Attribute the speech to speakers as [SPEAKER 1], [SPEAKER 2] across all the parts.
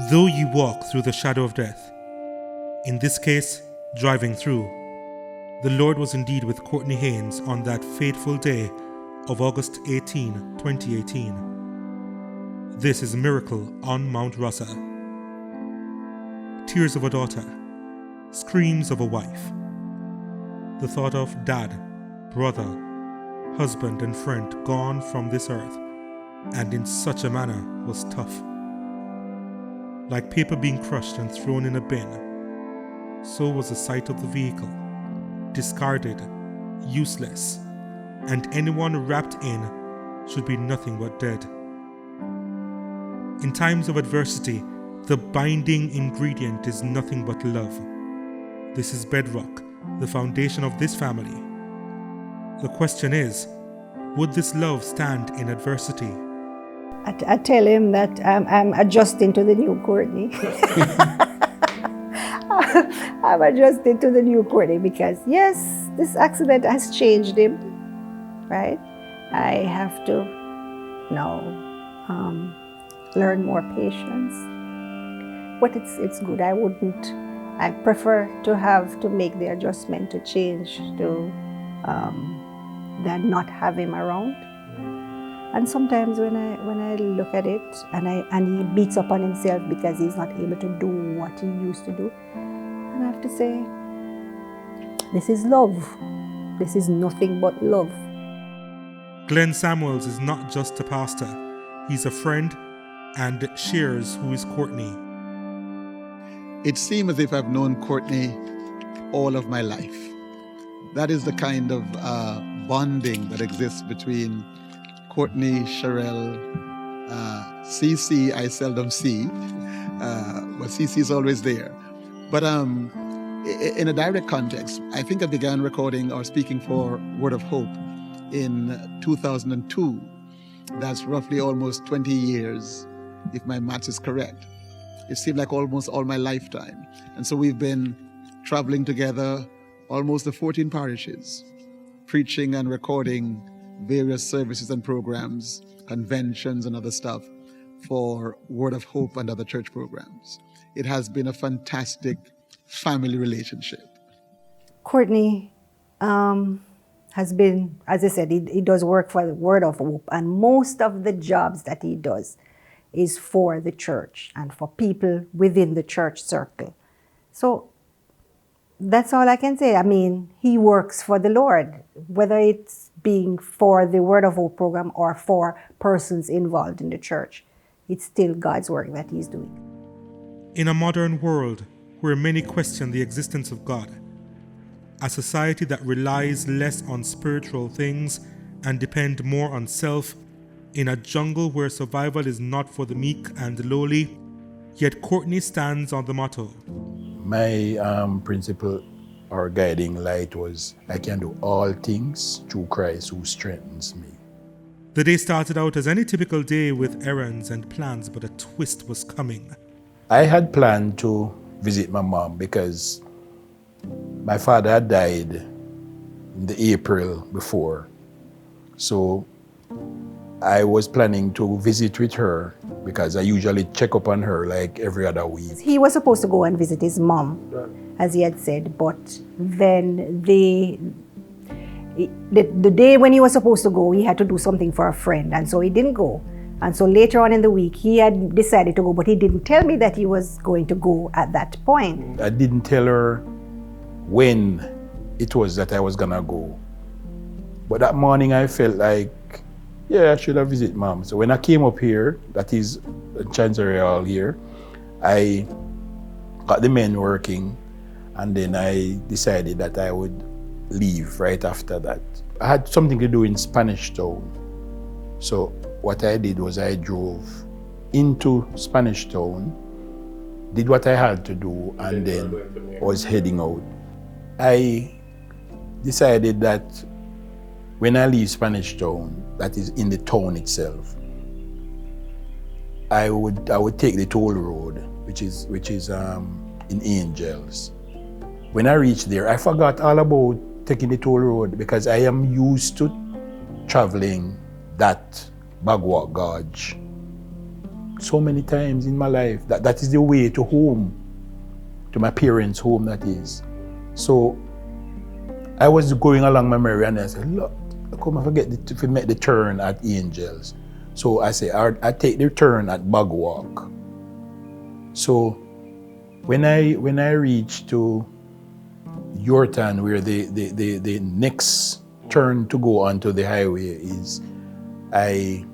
[SPEAKER 1] Though ye walk through the shadow of death, in this case, driving through, the Lord was indeed with Courtney Haynes on that fateful day of August 18, 2018. This is a miracle on Mount Rasa. Tears of a daughter, screams of a wife. The thought of dad, brother, husband and friend gone from this earth, and in such a manner, was tough. Like paper being crushed and thrown in a bin, so was the sight of the vehicle, discarded, useless, and anyone wrapped in should be nothing but dead. In times of adversity, the binding ingredient is nothing but love. This is bedrock, the foundation of this family. The question is, would this love stand in adversity?
[SPEAKER 2] I tell him that I'm adjusting to the new Courtney. I'm adjusting to the new Courtney because, yes, this accident has changed him, right? I have to now learn more patience. But it's good. I prefer to make the adjustment to change to than not have him around. And sometimes when I look at it and he beats up on himself because he's not able to do what he used to do, and I have to say, this is love. This is nothing but love.
[SPEAKER 1] Glenn Samuels is not just a pastor. He's a friend and shares who is Courtney.
[SPEAKER 3] It seems as if I've known Courtney all of my life. That is the kind of bonding that exists between Courtney, Sherelle, CC I seldom see, but CC is always there. But in a direct context, I think I began recording or speaking for Word of Hope in 2002. That's roughly almost 20 years, if my maths is correct. It seemed like almost all my lifetime. And so we've been traveling together almost the 14 parishes, preaching and recording various services and programs, conventions and other stuff for Word of Hope and other church programs. It has been a fantastic family relationship.
[SPEAKER 2] Courtney has been, as I said, he does work for the Word of Hope, and most of the jobs that he does is for the church and for people within the church circle. So that's all I can say. I mean, he works for the Lord, whether it's being for the Word of Hope program or for persons involved in the church. It's still God's work that he's doing.
[SPEAKER 1] In a modern world where many question the existence of God, a society that relies less on spiritual things and depend more on self, in a jungle where survival is not for the meek and lowly, yet Courtney stands on the motto.
[SPEAKER 4] My principle or guiding light was, I can do all things through Christ who strengthens me.
[SPEAKER 1] The day started out as any typical day with errands and plans, but a twist was coming.
[SPEAKER 4] I had planned to visit my mom because my father had died in the April before. So I was planning to visit with her because I usually check up on her like every other week.
[SPEAKER 2] He was supposed to go and visit his mom, as he had said, but then the day when he was supposed to go, he had to do something for a friend, and so he didn't go. And so later on in the week, he had decided to go, but he didn't tell me that he was going to go at that point.
[SPEAKER 4] I didn't tell her when it was that I was gonna go. But that morning I felt like, yeah, I should have visited Mom. So when I came up here, that is Chancery Hall here, I got the men working, and then I decided that I would leave right after that. I had something to do in Spanish Town. So what I did was I drove into Spanish Town, did what I had to do, and then was heading out. I decided that when I leave Spanish Town, that is in the town itself, I would take the toll road, which is in Angels. When I reached there, I forgot all about taking the toll road because I am used to traveling that Bagwalk Gorge so many times in my life. That is the way to home, to my parents' home, that is. So I was going along my merry and I said, look, come I forget to make the turn at Angels. So I say, I take the turn at Bugwalk. So when I reach to Yorktown, where the next turn to go onto the highway is, I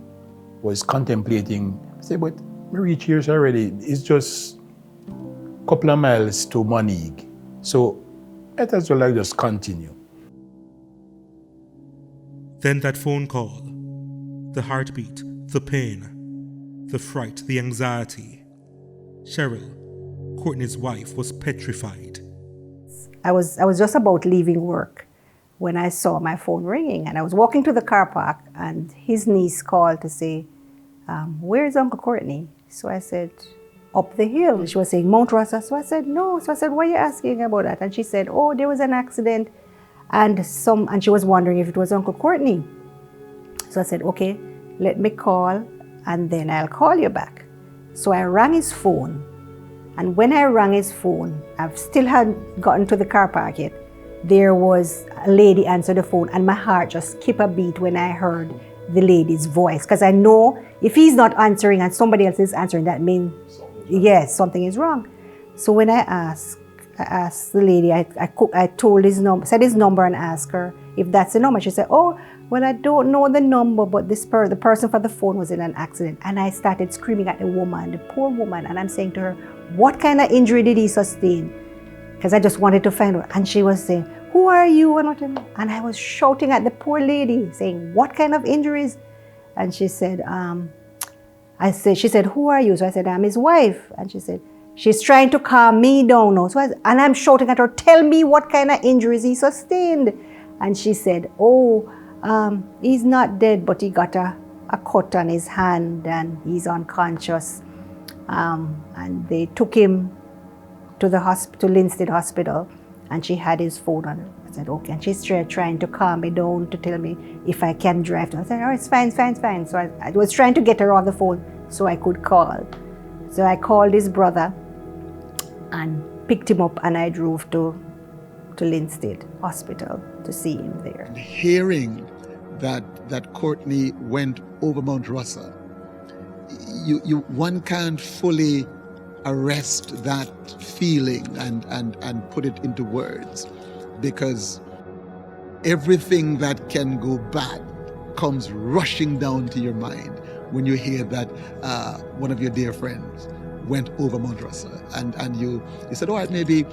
[SPEAKER 4] was contemplating, I said, but we reach here already. It's just a couple of miles to Monique. So let as well I just continue.
[SPEAKER 1] Then that phone call, the heartbeat, the pain, the fright, the anxiety. Cheryl, Courtney's wife, was petrified.
[SPEAKER 2] I was just about leaving work when I saw my phone ringing, and I was walking to the car park, and his niece called to say, where's Uncle Courtney? So I said, up the hill. She was saying, Mount Rosa. So I said, no. So I said, why are you asking about that? And she said, oh, there was an accident, and she was wondering if it was Uncle Courtney. So I said, okay, let me call, and then I'll call you back. So I rang his phone, and when I rang his phone, I still hadn't gotten to the car park yet. There was a lady answer the phone, and my heart just skipped a beat when I heard the lady's voice, because I know if he's not answering and somebody else is answering, that means yes, something is wrong. So when I asked the lady, I told his number, said his number, and asked her if that's the number. She said, oh, well, I don't know the number, but the person for the phone was in an accident. And I started screaming at the woman, the poor woman, and I'm saying to her, what kind of injury did he sustain? Because I just wanted to find out. And she was saying, who are you? And I was shouting at the poor lady, saying, what kind of injuries? And she said, she said, who are you? So I said, I'm his wife. And she said, she's trying to calm me down now. And I'm shouting at her, tell me what kind of injuries he sustained. And she said, oh, he's not dead, but he got a cut on his hand and he's unconscious. And they took him to the hospital, Linstead Hospital, and she had his phone on her. I said, okay. And she's trying to calm me down to tell me if I can drive. I said, oh, it's fine. So I was trying to get her on the phone so I could call. So I called his brother and picked him up, and I drove to Linstead Hospital to see him there.
[SPEAKER 3] Hearing that Courtney went over Mount Rosa, one can't fully arrest that feeling and put it into words, because everything that can go bad comes rushing down to your mind when you hear that one of your dear friends went over Mount Rosa, and you said, all right, maybe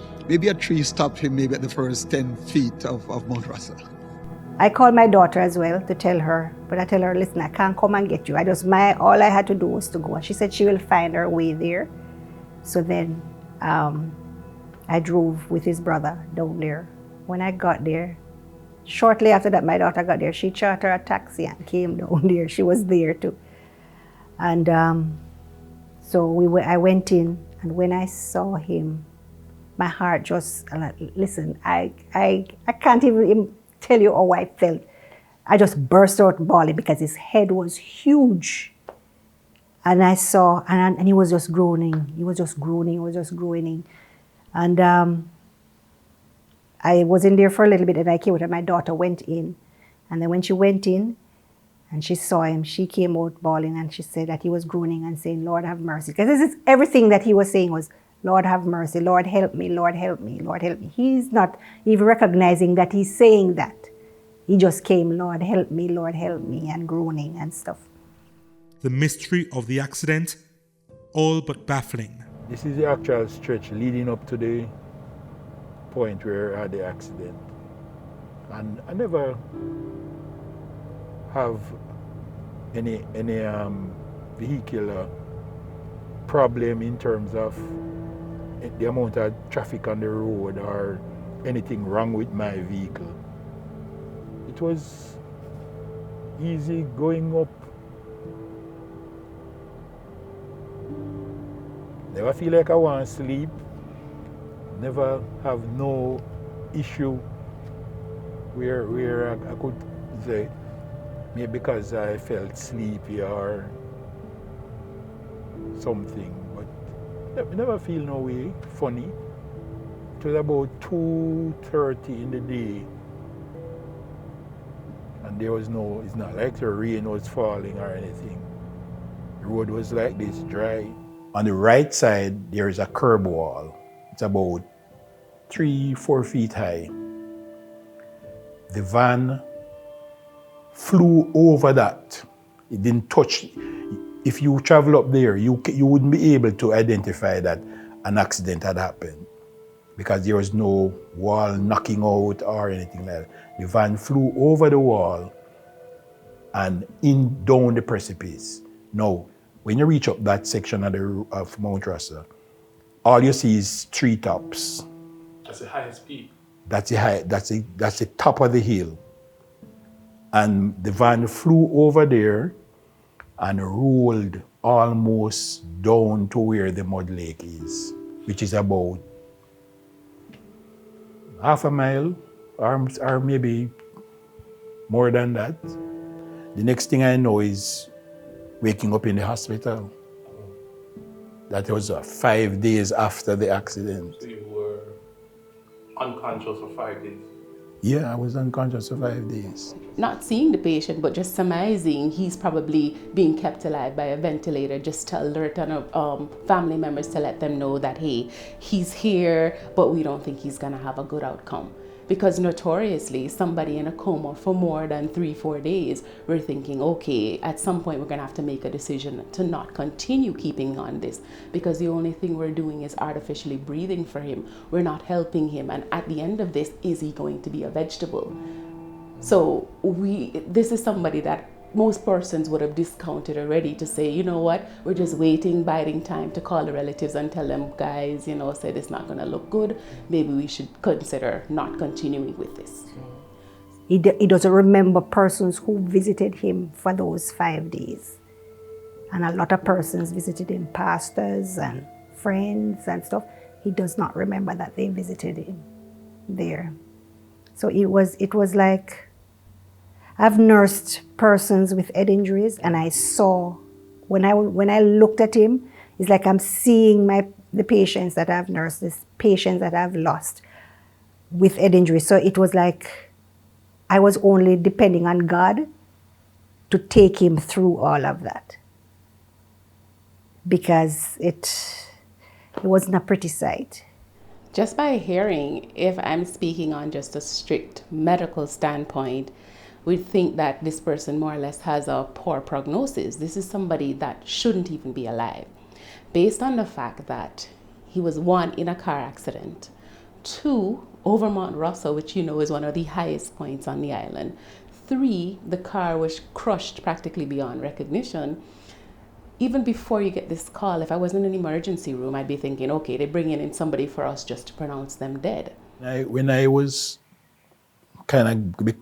[SPEAKER 3] a tree stopped him maybe at the first 10 feet of Mount Rosa.
[SPEAKER 2] I called my daughter as well to tell her, but I tell her, listen, I can't come and get you. All I had to do was to go. And she said she will find her way there. So then I drove with his brother down there. When I got there, shortly after that, my daughter got there. She chartered a taxi and came down there. She was there too. And so I went in, and when I saw him, my heart just, listen, I can't even tell you how I felt. I just burst out bawling because his head was huge. And I saw, and he was just groaning. He was just groaning. And I was in there for a little bit, and I came out, and my daughter went in. And then when she went in, and she saw him, she came out bawling, and she said that he was groaning and saying, Lord, have mercy. Because this is everything that he was saying was, Lord, have mercy. Lord, help me. Lord, help me. Lord, help me. He's not even recognizing that he's saying that. He just came, Lord, help me, and groaning and stuff.
[SPEAKER 1] The mystery of the accident, all but baffling.
[SPEAKER 4] This is the actual stretch leading up to the point where I had the accident. And I never have any vehicular problem in terms of the amount of traffic on the road or anything wrong with my vehicle. It was easy going up. Never feel like I want to sleep. Never have no issue where I could say, maybe because I felt sleepy or something, but I never feel no way funny. It was about 2:30 in the day, and there was no, it's not like the rain was falling or anything. The road was like this, dry. On the right side, there is a curb wall. It's about 3-4 feet high. The van flew over that. It didn't touch. If you travel up there, you wouldn't be able to identify that an accident had happened because there was no wall knocking out or anything like that. The van flew over the wall and down the precipice. Now, when you reach up that section of Mount Russell, all you see is treetops.
[SPEAKER 5] That's the highest peak.
[SPEAKER 4] That's the top of the hill. And the van flew over there and rolled almost down to where the mud lake is, which is about half a mile or maybe more than that. The next thing I know is waking up in the hospital. That was 5 days after the accident.
[SPEAKER 5] So you were unconscious for 5 days?
[SPEAKER 4] Yeah, I was unconscious for 5 days.
[SPEAKER 6] Not seeing the patient, but just surmising he's probably being kept alive by a ventilator just to alert family members to let them know that, hey, he's here, but we don't think he's gonna have a good outcome. Because notoriously, somebody in a coma for more than 3-4 days, we're thinking, okay, at some point we're gonna have to make a decision to not continue keeping on this, because the only thing we're doing is artificially breathing for him. We're not helping him, and at the end of this, is he going to be a vegetable? So this is somebody that most persons would have discounted already to say, you know what, we're just waiting, biding time to call the relatives and tell them, guys, said it's not gonna look good. Maybe we should consider not continuing with this.
[SPEAKER 2] He doesn't remember persons who visited him for those 5 days. And a lot of persons visited him, pastors and friends and stuff. He does not remember that they visited him there. So it was like, I've nursed persons with head injuries, and I saw, when I looked at him, it's like I'm seeing the patients that I've nursed, the patients that I've lost with head injuries. So it was like I was only depending on God to take him through all of that, because it wasn't a pretty sight.
[SPEAKER 6] Just by hearing, if I'm speaking on just a strict medical standpoint, we think that this person more or less has a poor prognosis. This is somebody that shouldn't even be alive, based on the fact that he was, 1, in a car accident, 2, over Mount Russell, which is one of the highest points on the island, 3, the car was crushed practically beyond recognition. Even before you get this call, if I was in an emergency room, I'd be thinking, okay, they're bringing in somebody for us just to pronounce them dead.
[SPEAKER 4] When I was kind of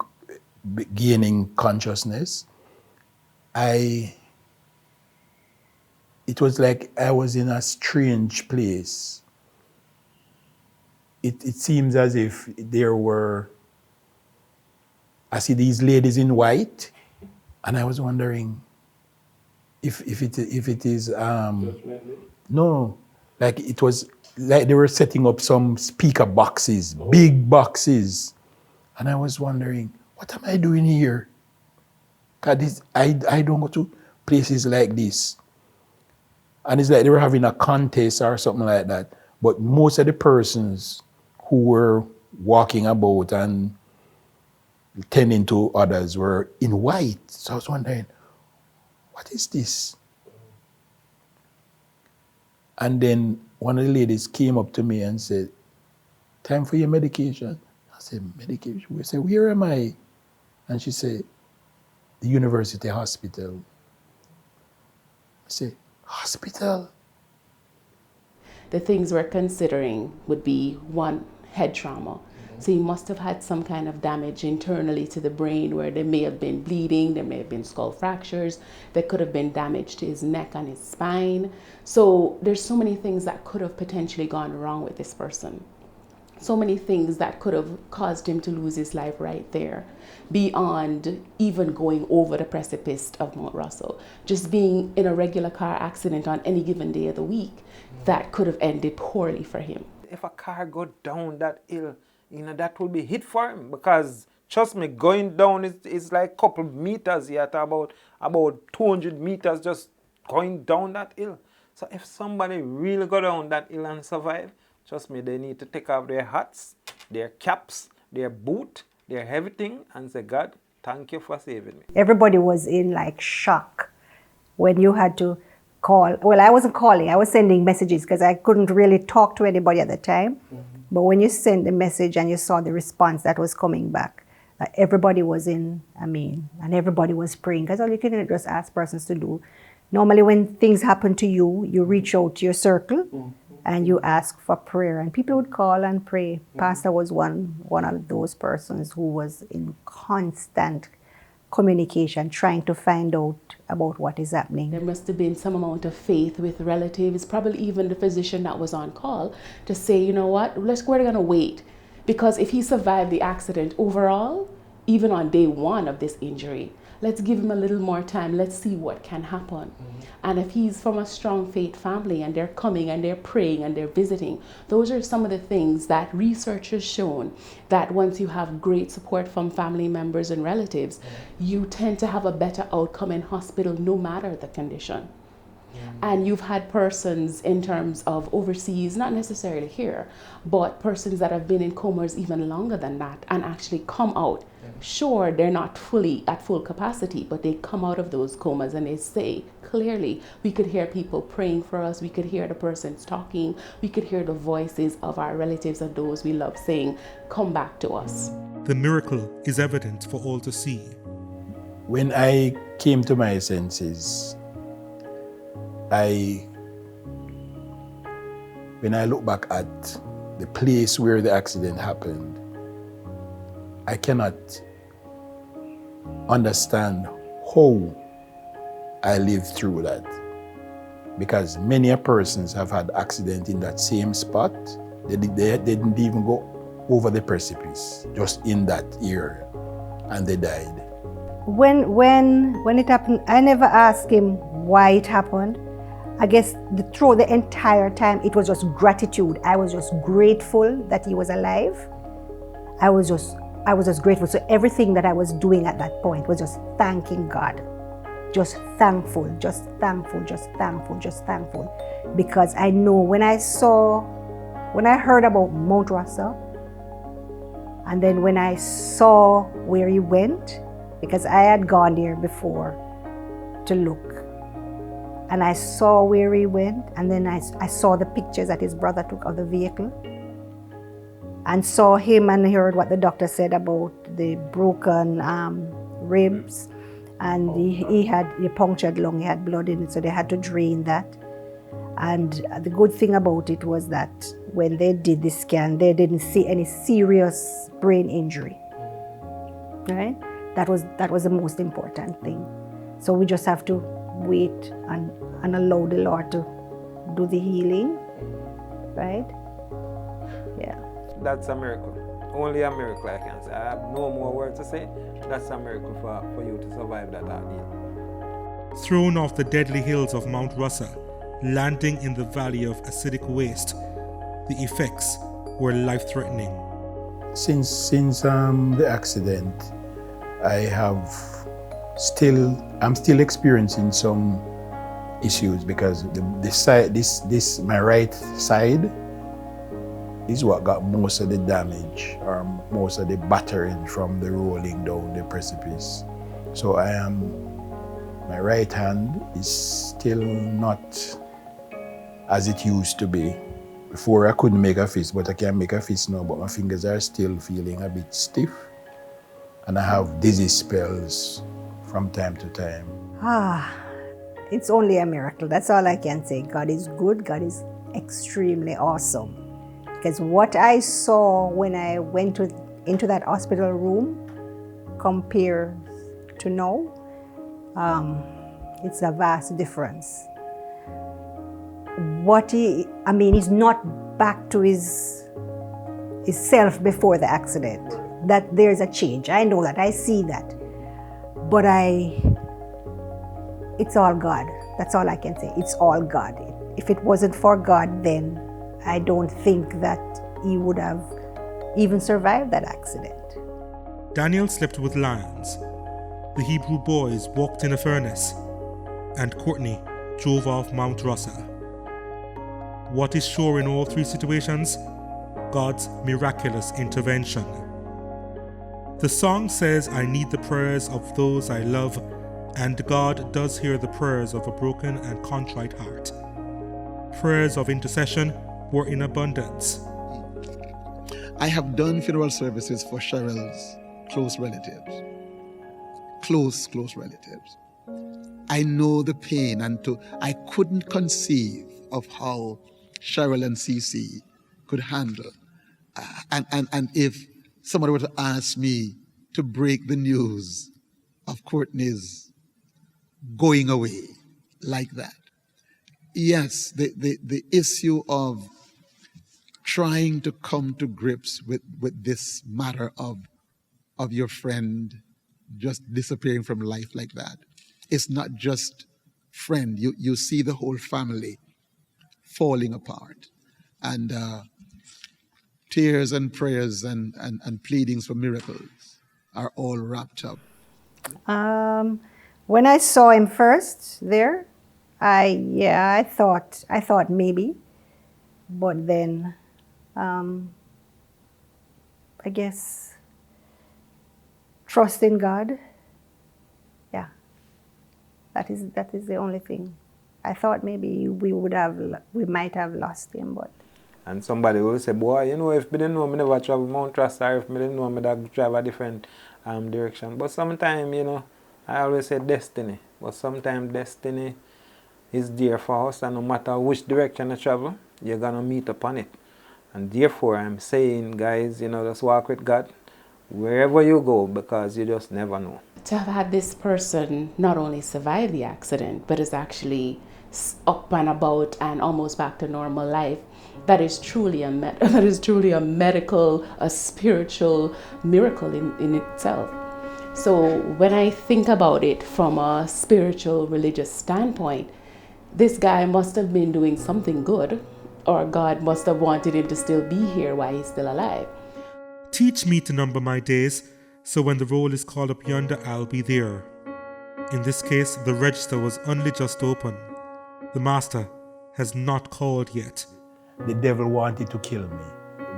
[SPEAKER 4] gaining consciousness, it was like I was in a strange place. It seems as if I see these ladies in white, and I was wondering if it is no, like it was like they were setting up some speaker boxes, big boxes, and I was wondering, what am I doing here? Cause I don't go to places like this. And it's like they were having a contest or something like that. But most of the persons who were walking about and tending to others were in white. So I was wondering, what is this? And then one of the ladies came up to me and said, time for your medication. I said, medication? I said, where am I? And she said, the university hospital. I said, hospital?
[SPEAKER 6] The things we're considering would be, 1, head trauma. So he must have had some kind of damage internally to the brain, where there may have been bleeding, there may have been skull fractures, there could have been damage to his neck and his spine. So there's so many things that could have potentially gone wrong with this person. So many things that could have caused him to lose his life right there, beyond even going over the precipice of Mount Russell. Just being in a regular car accident on any given day of the week, that could have ended poorly for him.
[SPEAKER 7] If a car go down that hill, that will be hit for him, because trust me, going down is like a couple meters here, at about 200 meters just going down that hill. So if somebody really go down that hill and survive, trust me, they need to take off their hats, their caps, their boot, their everything, and say, God, thank you for saving me.
[SPEAKER 2] Everybody was in like shock when you had to call. Well, I wasn't calling, I was sending messages because I couldn't really talk to anybody at the time. But when you sent the message and you saw the response that was coming back, everybody was and everybody was praying, because all you can just ask persons to do. Normally when things happen to you, you reach out to your circle and you ask for prayer, and people would call and pray. Pastor was one of those persons who was in constant communication, trying to find out about what is happening.
[SPEAKER 6] There must have been some amount of faith with relatives, probably even the physician that was on call, to say, you know what, we're going to wait. Because if he survived the accident overall, even on day one of this injury, let's give him a little more time. Let's see what can happen. And if he's from a strong faith family and they're coming and they're praying and they're visiting, those are some of the things that research has shown, that once you have great support from family members and relatives, you tend to have a better outcome in hospital no matter the condition. And you've had persons in terms of overseas, not necessarily here, but persons that have been in comas even longer than that and actually come out. Sure, they're not fully at full capacity, but they come out of those comas and they say clearly, we could hear people praying for us, we could hear the persons talking, we could hear the voices of our relatives and those we love saying, come back to us.
[SPEAKER 1] The miracle is evident for all to see.
[SPEAKER 4] When I came to my senses, when I look back at the place where the accident happened, I cannot understand how I lived through that. Because many persons have had accident in that same spot. They didn't even go over the precipice, just in that area, and they died.
[SPEAKER 2] When it happened, I never asked him why it happened. I guess through the entire time, it was just gratitude. I was just grateful that he was alive. I was just grateful. So everything that I was doing at that point was just thanking God. Just thankful, just thankful, just thankful, just thankful. Because I know when I heard about Mount Russell, and then when I saw where he went, because I had gone there before to look, and I saw where he went, and then I saw the pictures that his brother took of the vehicle, and saw him and heard what the doctor said about the broken ribs, and he had a punctured lung, he had blood in it, so they had to drain that. And the good thing about it was that when they did the scan, they didn't see any serious brain injury, right? That was the most important thing. So we just have to wait and allow the Lord to do the healing, right? Yeah.
[SPEAKER 7] That's a miracle. Only a miracle, I can say. I have no more words to say. That's a miracle for you to survive that ordeal.
[SPEAKER 1] Thrown off the deadly hills of Mount Russell, landing in the valley of acidic waste, the effects were life-threatening.
[SPEAKER 4] Since the accident, I'm still experiencing some issues, because my right side is what got most of the damage or most of the battering from the rolling down the precipice. So my right hand is still not as it used to be. Before I couldn't make a fist, but I can make a fist now, but my fingers are still feeling a bit stiff. And I have dizzy spells from time to time.
[SPEAKER 2] It's only a miracle. That's all I can say. God is good. God is extremely awesome. Because what I saw when I went into that hospital room compared to now, it's a vast difference. He's not back to his is self before the accident. That there's a change. I know that. I see that. But it's all God. That's all I can say. It's all God. If it wasn't for God, then I don't think that he would have even survived that accident.
[SPEAKER 1] Daniel slept with lions. The Hebrew boys walked in a furnace. And Courtney drove off Mount Russell. What is sure in all three situations? God's miraculous intervention. The song says, I need the prayers of those I love, and God does hear the prayers of a broken and contrite heart. Prayers of intercession were in abundance.
[SPEAKER 3] I have done funeral services for Cheryl's close relatives. Close relatives. I know the pain, and I couldn't conceive of how Cheryl and Cece could handle. And if somebody were to ask me to break the news of Courtney's going away like that, yes, the issue of trying to come to grips with this matter of your friend just disappearing from life like that. It's not just friend. You see the whole family falling apart. And tears and prayers and pleadings for miracles are all wrapped up.
[SPEAKER 2] When I saw him first there, I thought maybe, but then I guess trust in God. Yeah, that is the only thing. I thought maybe we might have lost him, but.
[SPEAKER 7] And somebody will say, boy, you know, if me didn't know me never travel Mount Rasta, if me didn't know me that drive a different direction. But sometimes, you know, I always say destiny. But sometimes destiny is there for us, and no matter which direction you travel, you're going to meet upon it. And therefore, I'm saying, guys, you know, just walk with God wherever you go, because you just never know.
[SPEAKER 6] To have had this person not only survive the accident, but is actually up and about and almost back to normal life, that is truly a medical, a spiritual miracle in itself. So when I think about it from a spiritual, religious standpoint, this guy must have been doing something good, or God must have wanted him to still be here while he's still alive.
[SPEAKER 1] Teach me to number my days, so when the roll is called up yonder, I'll be there. In this case, the register was only just open. The master has not called yet.
[SPEAKER 4] The devil wanted to kill me.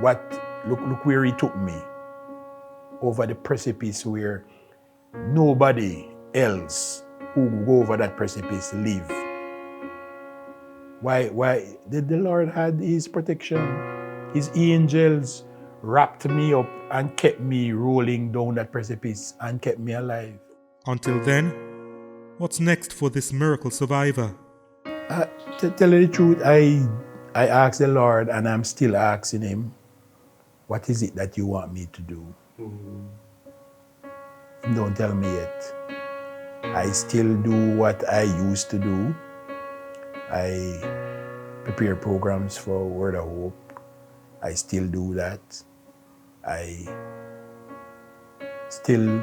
[SPEAKER 4] Look where he took me. Over the precipice where nobody else who will go over that precipice live. Why did the Lord had his protection? His angels wrapped me up and kept me rolling down that precipice and kept me alive.
[SPEAKER 1] Until then, what's next for this miracle survivor?
[SPEAKER 4] To tell you the truth, I asked the Lord, and I'm still asking him, what is it that you want me to do? He don't tell me yet. I still do what I used to do. I prepare programs for Word of Hope. I still do that. I still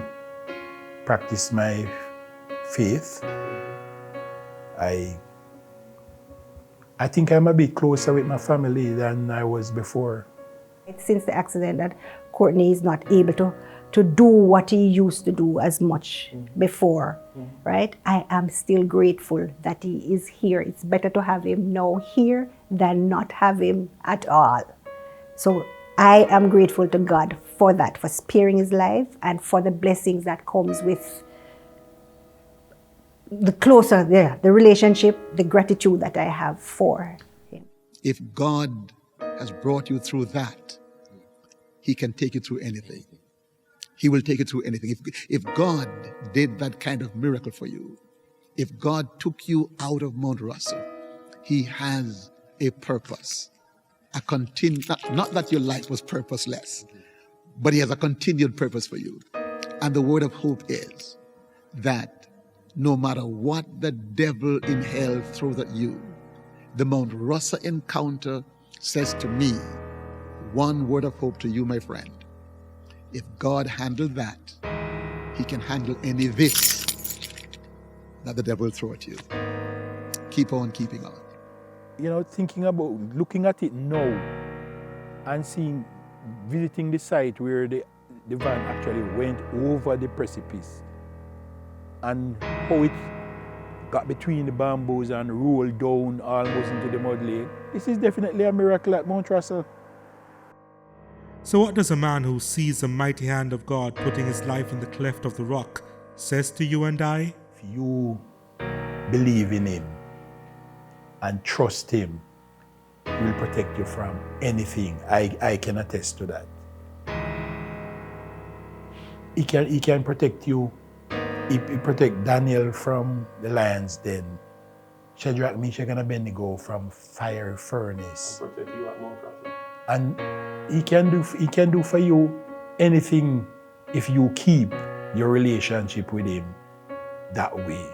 [SPEAKER 4] practice my faith. I think I'm a bit closer with my family than I was before.
[SPEAKER 2] Since the accident, that Courtney is not able to do what he used to do as much before, right? I am still grateful that he is here. It's better to have him now here than not have him at all. So I am grateful to God for that, for sparing his life and for the blessings that comes with the closer there, the relationship, the gratitude that I have for him.
[SPEAKER 3] If God has brought you through that, he can take you through anything. He will take you through anything. If God did that kind of miracle for you, if God took you out of Mount Russell, he has a purpose. Not that your life was purposeless, but he has a continued purpose for you. And the word of hope is that no matter what the devil in hell throws at you, the Mount Russell encounter says to me, one word of hope to you, my friend. If God handled that, he can handle any this that the devil will throw at you. Keep on keeping on.
[SPEAKER 4] You know, thinking about, looking at it now and seeing, visiting the site where the van actually went over the precipice and how it got between the bamboos and rolled down almost into the mud lake. This is definitely a miracle at Mount Russell.
[SPEAKER 1] So what does a man who sees the mighty hand of God putting his life in the cleft of the rock says to you and I?
[SPEAKER 4] If you believe in him and trust him, he will protect you from anything. I can attest to that. He can protect you. He protect Daniel from the lion's den. Shadrach, Meshach, and Abednego from fire furnace.
[SPEAKER 5] Protect you at Mount Russell.
[SPEAKER 4] And he can do for you anything if you keep your relationship with him that way.